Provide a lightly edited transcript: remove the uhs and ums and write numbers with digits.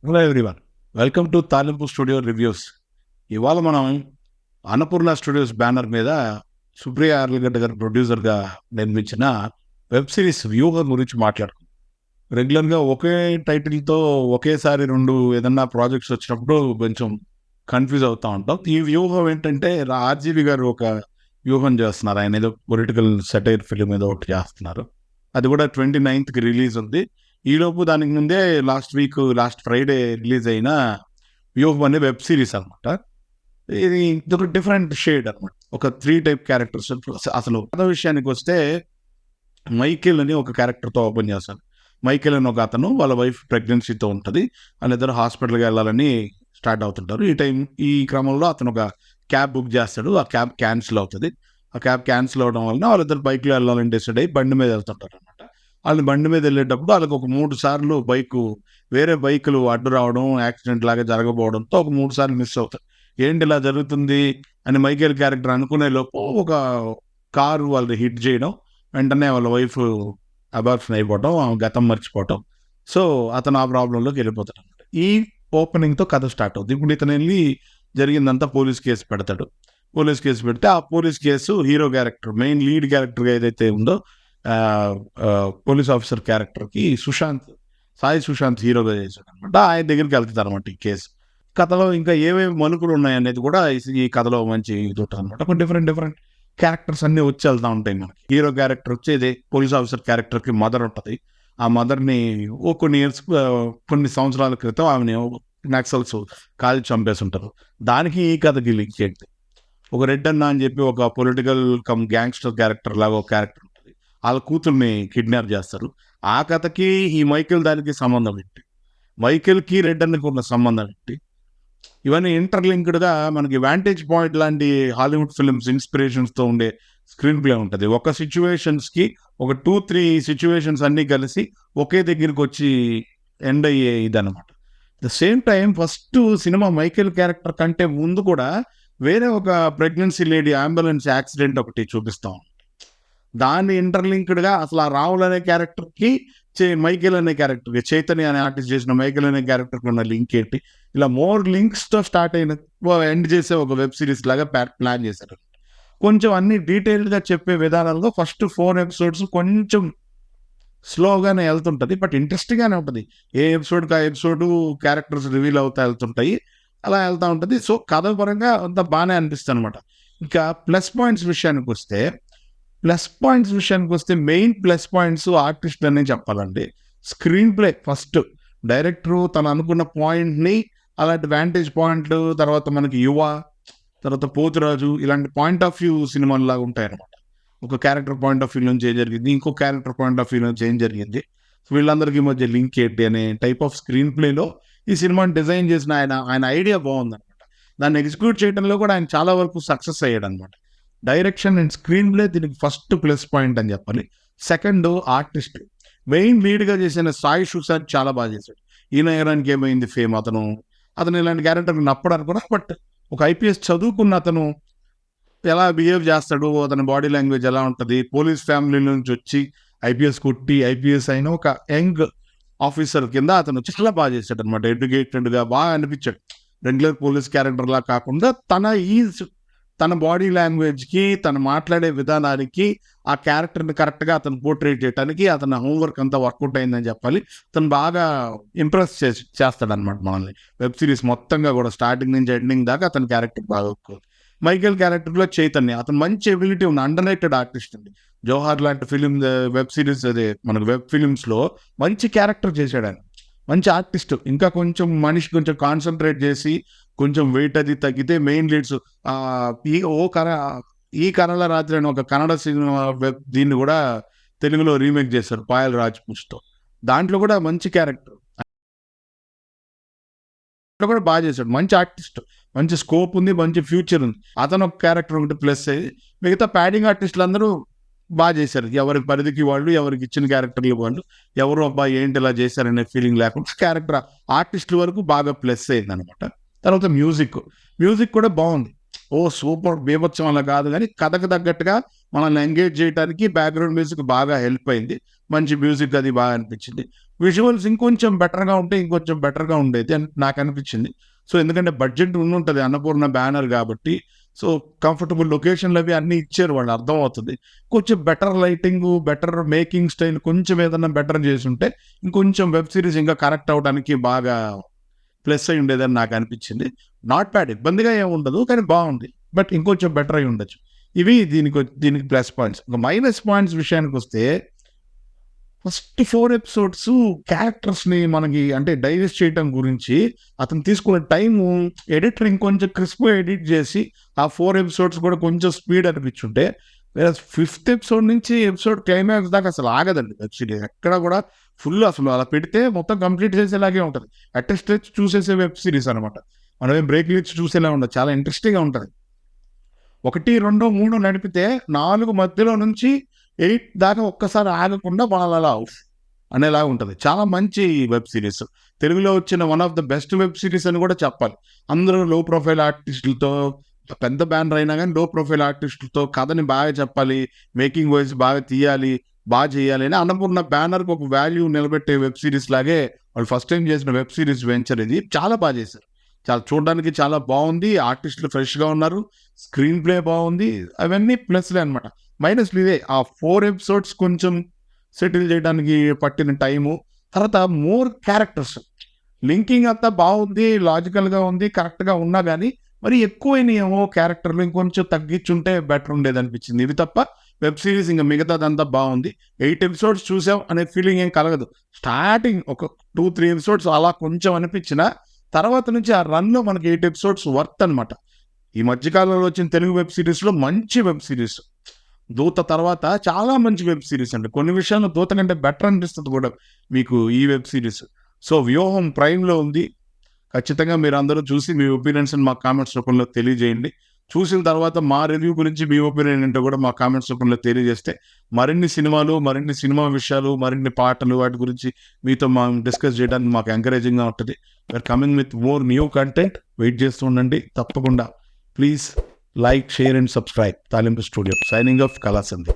Hello everyone, welcome to తాలింపు studio reviews. ఇవాళ మనం అన్నపూర్ణ స్టూడియోస్ బ్యానర్ మీద సుప్రియ ఆర్లగడ్డ గారు ప్రొడ్యూసర్గా నిర్మించిన వెబ్ సిరీస్ వ్యూహం గురించి మాట్లాడుకుందాం. రెగ్యులర్గా ఒకే టైటిల్తో ఒకేసారి రెండు ఏదన్నా ప్రాజెక్ట్స్ వచ్చినప్పుడు కొంచెం కన్ఫ్యూజ్ అవుతూ ఉంటాం. ఈ వ్యూహం ఏంటంటే ఆర్జీవి గారు ఒక వ్యూహం చేస్తున్నారు. ఆయన ఏదో పొలిటికల్ సెటైర్ ఫిలిం ఏదో ఒకటి చేస్తున్నారు. అది కూడా 29th రిలీజ్ ఉంది. ఈలోపు దానికి ముందే లాస్ట్ ఫ్రైడే రిలీజ్ అయిన వ్యూహం అనే వెబ్ సిరీస్ అనమాట. ఇది ఒక డిఫరెంట్ షేడ్ అనమాట. ఒక 3 టైప్ క్యారెక్టర్స్. అసలు కథ విషయానికి వస్తే మైకేల్ అని ఒక క్యారెక్టర్తో ఓపెన్ చేస్తాను. మైకేల్ అని ఒక అతను, వాళ్ళ వైఫ్ ప్రెగ్నెన్సీతో ఉంటుంది. వాళ్ళిద్దరు హాస్పిటల్కి వెళ్ళాలని స్టార్ట్ అవుతుంటారు. ఈ క్రమంలో అతను ఒక క్యాబ్ బుక్ చేస్తాడు. ఆ క్యాబ్ క్యాన్సిల్ అవుతుంది. ఆ క్యాబ్ క్యాన్సిల్ అవడం వలన వాళ్ళిద్దరు బైక్లో వెళ్ళాలని డిసైడ్ అయ్యి బండి మీద వెళ్తుంటారు అనమాట. వాళ్ళు బండి మీద వెళ్ళేటప్పుడు వాళ్ళకి ఒక 3 సార్లు వేరే బైకులు అడ్డు రావడం, యాక్సిడెంట్ లాగా జరగబోవడంతో ఒక 3 సార్లు మిస్ అవుతారు. ఏంటి ఇలా జరుగుతుంది అని మైకేల్ క్యారెక్టర్ అనుకునే లోపు ఒక కారు వాళ్ళు హిట్ చేయడం, వెంటనే వాళ్ళ వైఫ్ అబార్షన్ అయిపోవడం, గతం మర్చిపోవటం. సో అతను ఆ ప్రాబ్లంలోకి వెళ్ళిపోతాడు అనమాట. ఈ ఓపెనింగ్తో కథ స్టార్ట్ అవుతుంది. ఇప్పుడు ఇతను వెళ్ళి జరిగిందంతా పోలీస్ కేసు పెడతాడు. పోలీస్ కేసు పెడితే ఆ police case hero character, main lead క్యారెక్టర్గా ఏదైతే ఉందో పోలీస్ ఆఫీసర్ క్యారెక్టర్కి సాయి సుశాంత్ హీరోగా చేశాడు అనమాట. ఆయన దగ్గరికి వెళ్తుంది అనమాట ఈ కేసు. కథలో ఇంకా ఏమేమి మలుపులు ఉన్నాయనేది కూడా ఈ కథలో మంచి ఇది ఉంటుంది అనమాట. కొన్ని డిఫరెంట్ క్యారెక్టర్స్ అన్నీ వచ్చి వెళ్తూ ఉంటాయి మనకి. హీరో క్యారెక్టర్ వచ్చేది పోలీస్ ఆఫీసర్ క్యారెక్టర్కి మదర్ ఉంటుంది. ఆ మదర్ని కొన్ని సంవత్సరాల క్రితం ఆమెని నక్సల్స్ కాల్చి చంపేసి ఉంటారు. దానికి ఈ కథకి లింక్ ఏంటి? ఒక రెడ్ అన్న అని చెప్పి ఒక పొలిటికల్ గ్యాంగ్స్టర్ క్యారెక్టర్ లాగా ఒక క్యారెక్టర్ ఉంటుంది. వాళ్ళ కూతుర్ని కిడ్నాప్ చేస్తారు. ఆ కథకి ఈ మైకేల్ దానికి సంబంధం ఏంటి? మైకేల్కి రెడ్ అన్నకి ఉన్న సంబంధం ఏంటి? ఇవన్నీ ఇంటర్లింక్డ్గా మనకి వ్యాంటేజ్ పాయింట్ లాంటి హాలీవుడ్ ఫిల్మ్స్ ఇన్స్పిరేషన్స్తో ఉండే స్క్రీన్ ప్లే ఉంటుంది. ఒక సిచ్యువేషన్స్కి ఒక 2-3 సిచ్యువేషన్స్ అన్నీ కలిసి ఒకే దగ్గరికి వచ్చి ఎండ్ అయ్యే ఇదనమాట. The same time first cinema Michael character కంటే ముందు కూడా వేరే ఒక ప్రెగ్నెన్సీ లేడీ అంబులెన్స్ యాక్సిడెంట్ ఒకటి చూపిస్తాం. దాన్ని ఇంటర్లింక్డ్గా అసలు ఆ రాహుల్ అనే క్యారెక్టర్కి మైకేల్ అనే క్యారెక్టర్కి, చైతన్య అనే ఆర్టిస్ట్ చేసిన మైకేల్ అనే క్యారెక్టర్కి ఉన్న లింక్ ఏంటి? ఇలా మోర్ లింక్స్తో స్టార్ట్ అయిన ఎండ్ చేసే ఒక వెబ్ సిరీస్ లాగా ప్లాన్ చేశారు. కొంచెం అన్ని డీటెయిల్డ్గా చెప్పే విధానంలో ఫస్ట్ 4 ఎపిసోడ్స్ కొంచెం స్లోగానే వెళ్తుంటుంది, బట్ ఇంట్రెస్టింగ్గానే ఉంటుంది. ఏ ఎపిసోడ్కి ఆ ఎపిసోడు క్యారెక్టర్స్ రివీల్ అవుతా వెళ్తుంటాయి, అలా వెళ్తూ ఉంటుంది. సో కథ పరంగా అంత బాగానే అనిపిస్తుంది అనమాట. ఇంకా ప్లస్ పాయింట్స్ విషయానికి వస్తే మెయిన్ ప్లస్ పాయింట్స్ ఆర్టిస్ట్ అనే చెప్పాలండి. స్క్రీన్ ప్లే ఫస్ట్, డైరెక్టరు తను అనుకున్న పాయింట్ని అలాంటి వ్యాంటేజ్ పాయింట్లు, తర్వాత మనకి యువ, తర్వాత పోతురాజు, ఇలాంటి పాయింట్ ఆఫ్ వ్యూ సినిమాలు లాగా ఉంటాయి అనమాట. ఒక క్యారెక్టర్ పాయింట్ ఆఫ్ వ్యూ నుంచి ఏం జరిగింది, ఇంకో క్యారెక్టర్ పాయింట్ ఆఫ్ వ్యూ నుంచి ఏం జరిగింది, వీళ్ళందరికీ మధ్య లింక్ ఏంటి అనే టైప్ ఆఫ్ స్క్రీన్ ప్లేలో ఈ సినిమాని డిజైన్ చేసిన ఆయన ఐడియా బాగుందనమాట. దాన్ని ఎగ్జిక్యూట్ చేయడంలో కూడా ఆయన చాలా వరకు సక్సెస్ అయ్యాడు అనమాట. డైరెక్షన్ అండ్ స్క్రీన్ ప్లే దీనికి ఫస్ట్ ప్లస్ పాయింట్ అని చెప్పాలి. Second, artist. మెయిన్ లీడ్గా చేసిన సాయి సుశాంత్ చాలా బాగా చేశాడు. ఈయన ఎగరానికి ఏమైంది ఫేమ్, అతను ఇలాంటి క్యారెక్టర్ నప్పడానికి కూడా, బట్ ఒక ఐపీఎస్ చదువుకున్న అతను ఎలా బిహేవ్ చేస్తాడు, అతని బాడీ లాంగ్వేజ్ ఎలా ఉంటుంది, పోలీస్ ఫ్యామిలీ నుంచి వచ్చి ఐపీఎస్ అయిన ఒక యంగ్ ఆఫీసర్ కింద అతను చాలా బాగా చేశాడు అనమాట. ఎడ్యుకేటెడ్గా బాగా అనిపించాడు. రెగ్యులర్ పోలీస్ క్యారెక్టర్లా కాకుండా తన బాడీ లాంగ్వేజ్కి, తను మాట్లాడే విధానానికి, ఆ క్యారెక్టర్ని కరెక్ట్గా అతను పోర్ట్రేట్ చేయడానికి అతని హోంవర్క్ అంతా వర్కౌట్ అయిందని చెప్పాలి. తను బాగా ఇంప్రెస్ చేస్తాడనమాట మనల్ని. వెబ్ సిరీస్ మొత్తంగా కూడా స్టార్టింగ్ నుంచి ఎండింగ్ దాకా అతని క్యారెక్టర్ బాగా. మైకేల్ క్యారెక్టర్లో చైతన్య, అతను మంచి ఎబిలిటీ ఉన్న అండర్రేటెడ్ ఆర్టిస్ట్ అండి. జోహార్ లాంటి వెబ్ సిరీస్, మనకు వెబ్ ఫిలిమ్స్లో మంచి క్యారెక్టర్ చేశాడు ఆయన. మంచి ఆర్టిస్ట్. ఇంకా కొంచెం మనిషి కొంచెం కాన్సన్ట్రేట్ చేసి కొంచెం వెయిట్ అది తగ్గితే మెయిన్ లీడ్స్ ఈ కన్నడ రాత్రి అని ఒక కన్నడ సినిమా దీన్ని కూడా తెలుగులో రీమేక్ చేశారు పాయల్ రాజ్పూత్తో. దాంట్లో కూడా మంచి క్యారెక్టర్ కూడా బాగా చేశాడు. మంచి ఆర్టిస్ట్, మంచి స్కోప్ ఉంది, మంచి ఫ్యూచర్ ఉంది. అతను ఒక క్యారెక్టర్ ఒకటి ప్లస్ అయ్యి, మిగతా ప్యాడింగ్ ఆర్టిస్టులు అందరూ బాగా చేశారు. ఎవరికి పరిధికి వాళ్ళు, ఎవరికి ఇచ్చిన క్యారెక్టర్లు వాళ్ళు, ఎవరు అబ్బాయి ఏంటి ఇలా చేశారనే ఫీలింగ్ లేకుండా క్యారెక్టర్ ఆర్టిస్టుల వరకు బాగా ప్లస్ అయింది అనమాట. తర్వాత మ్యూజిక్ కూడా బాగుంది. సూపర్ బీభత్సం అలా కాదు, కానీ కథకు తగ్గట్టుగా మనల్ని ఎంగేజ్ చేయడానికి బ్యాక్గ్రౌండ్ మ్యూజిక్ బాగా హెల్ప్ అయింది. మంచి మ్యూజిక్ అది బాగా అనిపించింది. విజువల్స్ ఇంకొంచెం బెటర్గా ఉంటే ఇంకొంచెం బెటర్గా ఉండేది అని నాకు అనిపించింది. సో ఎందుకంటే బడ్జెట్ ఉంటుంది అన్నపూర్ణ బ్యానర్ కాబట్టి, సో కంఫర్టబుల్ లొకేషన్లు అవి అన్నీ ఇచ్చారు వాళ్ళు, అర్థమవుతుంది. కొంచెం better lighting, better making style కొంచెం ఏదన్నా బెటర్ చేసి ఉంటే ఇంకొంచెం వెబ్ సిరీస్ ఇంకా కరెక్ట్ అవడానికి బాగా ప్లస్ అయి ఉండేదని నాకు అనిపించింది. నాట్ బ్యాడ్, ఇబ్బందిగా ఏమి ఉండదు, కానీ బాగుంది. బట్ ఇంకొంచెం బెటర్ అయి ఉండొచ్చు. ఇవి దీనికి ప్లస్ పాయింట్స్. ఇంకా మైనస్ పాయింట్స్ విషయానికి వస్తే, ఫస్ట్ 4 ఎపిసోడ్స్ క్యారెక్టర్స్ని మనకి అంటే డైజెస్ట్ చేయడం గురించి అతను తీసుకున్న టైము, ఎడిటర్ ఇంకొంచెం క్రిస్ప్గా ఎడిట్ చేసి ఆ 4 ఎపిసోడ్స్ కూడా కొంచెం స్పీడ్ అనిపించుంటే, వేరే 5th ఎపిసోడ్ నుంచి ఎపిసోడ్ క్లైమాక్స్ దాకా అసలు ఆగదండి వెబ్ సిరీస్. ఎక్కడ కూడా ఫుల్ అసలు అలా పెడితే మొత్తం కంప్లీట్ చేసేలాగే ఉంటుంది. అట్ స్ట్రెచ్ చూసేసే వెబ్ సిరీస్ అనమాట. మనం ఏం బ్రేక్ ఇచ్చి చూసేలా ఉండదు, చాలా ఇంట్రెస్టింగ్గా ఉంటుంది. 1, 2, 3 నడిపితే 4 మధ్యలో నుంచి 8 దాకా ఒక్కసారి ఆగకుండా వాళ్ళలా అనేలా ఉంటుంది. చాలా మంచి వెబ్ సిరీస్. తెలుగులో వచ్చిన one of the best web series అని కూడా చెప్పాలి. అందరూ లో ప్రొఫైల్ ఆర్టిస్టులతో, పెద్ద బ్యానర్ అయినా కానీ లో ప్రొఫైల్ ఆర్టిస్టులతో కథని బాగా చెప్పాలి, మేకింగ్ వైజ్ బాగా తీయాలి, బాగా చేయాలి అని అన్నపూర్ణ బ్యానర్కి ఒక వాల్యూ నిలబెట్టే వెబ్ సిరీస్ లాగే వాళ్ళు ఫస్ట్ టైం చేసిన వెబ్ సిరీస్ వెంచర్ ఇది. చాలా బాగా చేశారు. చాలా చూడడానికి చాలా బాగుంది. ఆర్టిస్టులు ఫ్రెష్గా ఉన్నారు, స్క్రీన్ ప్లే బాగుంది. అవన్నీ ప్లస్లే అనమాట. మైనస్లు ఇదే, ఆ 4 ఎపిసోడ్స్ కొంచెం సెటిల్ చేయడానికి పట్టిన టైము. తర్వాత మోర్ క్యారెక్టర్స్ లింకింగ్ అంతా బాగుంది, లాజికల్గా ఉంది, కరెక్ట్గా ఉన్నా కానీ మరి ఎక్కువైనాయేమో క్యారెక్టర్లు, ఇంకొంచెం తగ్గించుంటే బెటర్ ఉండేది అనిపించింది. ఇవి తప్ప వెబ్ సిరీస్ ఇంకా మిగతాదంతా బాగుంది. 8 ఎపిసోడ్స్ చూసాం అనే ఫీలింగ్ ఏం కలగదు. స్టార్టింగ్ ఒక 2-3 ఎపిసోడ్స్ అలా కొంచెం అనిపించిన తర్వాత నుంచి ఆ రన్లో మనకి 8 ఎపిసోడ్స్ వర్త్ అనమాట. ఈ మధ్యకాలంలో వచ్చిన తెలుగు వెబ్ సిరీస్లో మంచి వెబ్ సిరీస్ దూత తర్వాత చాలా మంచి వెబ్ సిరీస్ అండి. కొన్ని విషయాల్లో దూత కంటే బెటర్ అనిపిస్తుంది కూడా మీకు ఈ వెబ్ సిరీస్. సో వ్యూహం ప్రైమ్లో ఉంది. ఖచ్చితంగా మీరు అందరూ చూసి మీ ఒపీనియన్స్ని మా కామెంట్స్ రూపంలో తెలియజేయండి. చూసిన తర్వాత మా రివ్యూ గురించి మీ ఒపీనియన్ ఏంటో కూడా మా కామెంట్స్ రూపంలో తెలియజేస్తే మరిన్ని సినిమాలు, మరిన్ని సినిమా విషయాలు, మరిన్ని పాటలు వాటి గురించి మీతో డిస్కస్ చేయడానికి మాకు ఎంకరేజింగ్గా ఉంటుంది. We're coming with more new content. Wait చేస్తూ ఉండండి తప్పకుండా. Please like, share and subscribe. Talimpu studio signing off కళాసంధి.